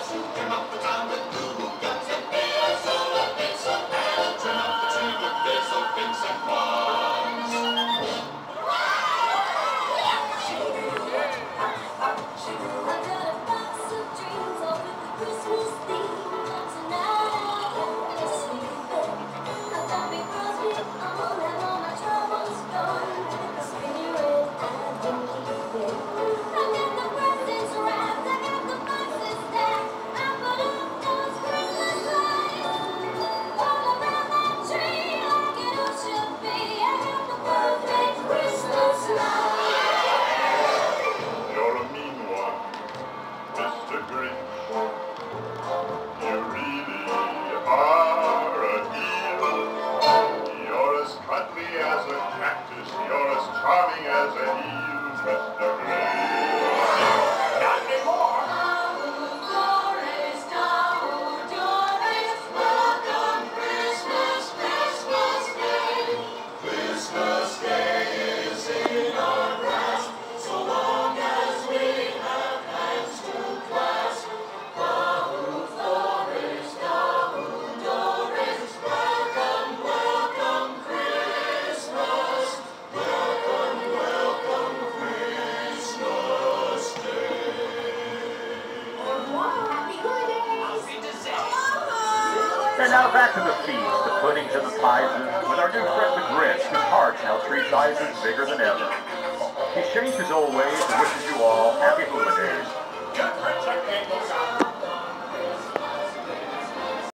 Trim up the town with glue guns and beers, all of bits of pan. Trim up the tree with thistle, pinks and wands. I've got a box of dreams all with the Christmas theme. Tonight I'll go to sleep. I've got big Crosby on and all my troubles gone. The spirit I've been keeping. I've got the presents wrapped, I got the boxes stacked. I put up those Christmas lights all around that tree like it all should be. I got the perfect Christmas light. You're a mean one, Mr. Grinch. You really are a heel. You're as cuddly as a cactus. You're as charming as an eel, Mr. Grinch. Not anymore. Welcome Christmas, Christmas Day. Christmas Day is in our grasp, so long as we have hands to clasp. Wahoo Flores, Wahoo Doris, welcome, welcome Christmas. Welcome, welcome Christmas Day. Happy holidays. And now back to the feast, the puddings and the pieces, with our new friend the Grinch, whose heart's now 3 sizes bigger than ever. He's changed his old ways and wishes you all happy holidays. Get rich, I can't look out.